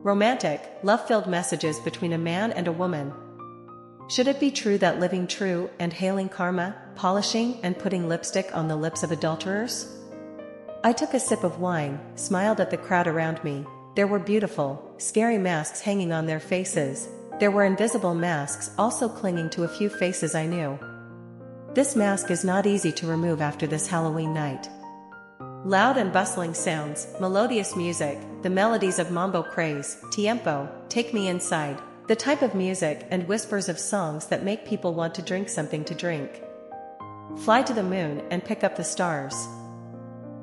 Romantic, love-filled messages between a man and a woman. Should it be true that living true and hailing karma, polishing and putting lipstick on the lips of adulterers? I took a sip of wine, smiled at the crowd around me. There were beautiful, scary masks hanging on their faces. There were invisible masks also clinging to a few faces I knew. This mask is not easy to remove after this Halloween night. Loud and bustling sounds, melodious music, the melodies of mambo craze, tiempo, take me inside. The type of music and whispers of songs that make people want to drink something to drink. Fly to the moon and pick up the stars.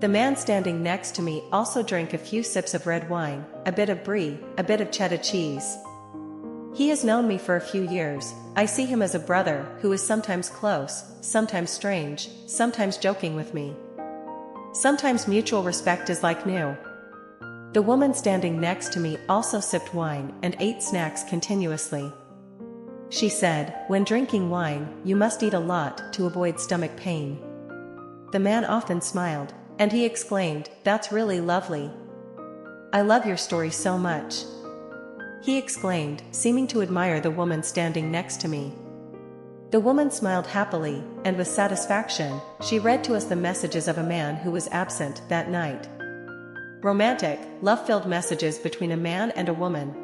The man standing next to me also drank a few sips of red wine, a bit of brie, a bit of cheddar cheese. He has known me for a few years. I see him as a brother who is sometimes close, sometimes strange, sometimes joking with me. Sometimes mutual respect is like new. The woman standing next to me also sipped wine and ate snacks continuously. She said, "When drinking wine, you must eat a lot to avoid stomach pain." The man often smiled, and he exclaimed, "That's really lovely. I love your story so much," he exclaimed, seeming to admire the woman standing next to me. The woman smiled happily, and with satisfaction, she read to us the messages of a man who was absent that night. Romantic, love-filled messages between a man and a woman.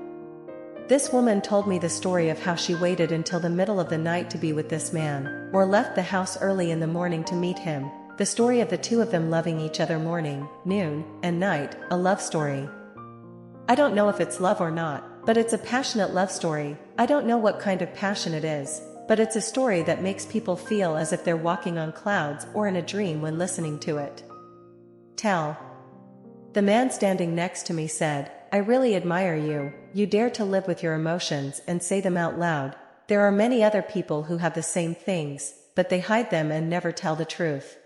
This woman told me the story of how she waited until the middle of the night to be with this man, or left the house early in the morning to meet him. The story of the two of them loving each other morning, noon, and night, a love story. I don't know if it's love or not, but it's a passionate love story. I don't know what kind of passion it is, but it's a story that makes people feel as if they're walking on clouds or in a dream when listening to it. Tell. The man standing next to me said, "I really admire you. You dare to live with your emotions and say them out loud. There are many other people who have the same things, but they hide them and never tell the truth."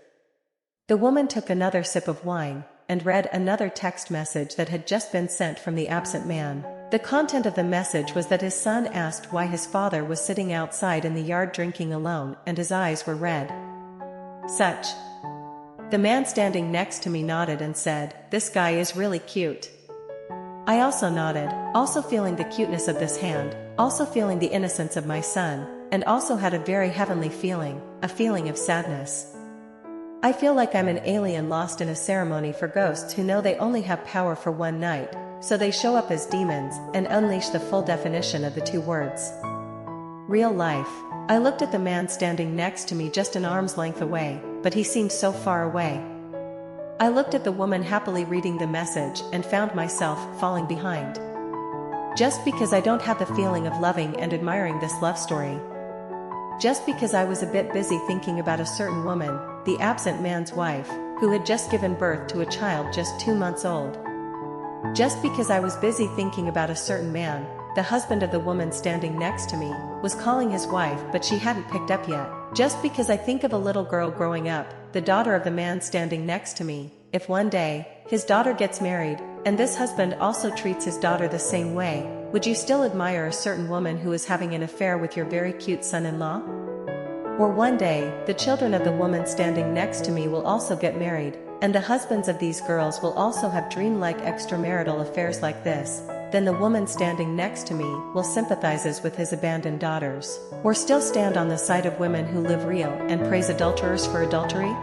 The woman took another sip of wine, and read another text message that had just been sent from the absent man. The content of the message was that his son asked why his father was sitting outside in the yard drinking alone, and his eyes were red. Such. The man standing next to me nodded and said, "This guy is really cute." I also nodded, also feeling the cuteness of this hand, also feeling the innocence of my son, and also had a very heavenly feeling, a feeling of sadness. I feel like I'm an alien lost in a ceremony for ghosts who know they only have power for one night, so they show up as demons and unleash the full definition of the two words. Real life. I looked at the man standing next to me just an arm's length away, but he seemed so far away. I looked at the woman happily reading the message and found myself falling behind. Just because I don't have the feeling of loving and admiring this love story. Just because I was a bit busy thinking about a certain woman, the absent man's wife, who had just given birth to a child just 2 months old. Just because I was busy thinking about a certain man, the husband of the woman standing next to me, was calling his wife but she hadn't picked up yet. Just because I think of a little girl growing up, the daughter of the man standing next to me, if one day, his daughter gets married, and this husband also treats his daughter the same way, would you still admire a certain woman who is having an affair with your very cute son-in-law? Or one day, the children of the woman standing next to me will also get married, and the husbands of these girls will also have dreamlike extramarital affairs like this. Then the woman standing next to me will sympathize with his abandoned daughters, or still stand on the side of women who live real and praise adulterers for adultery?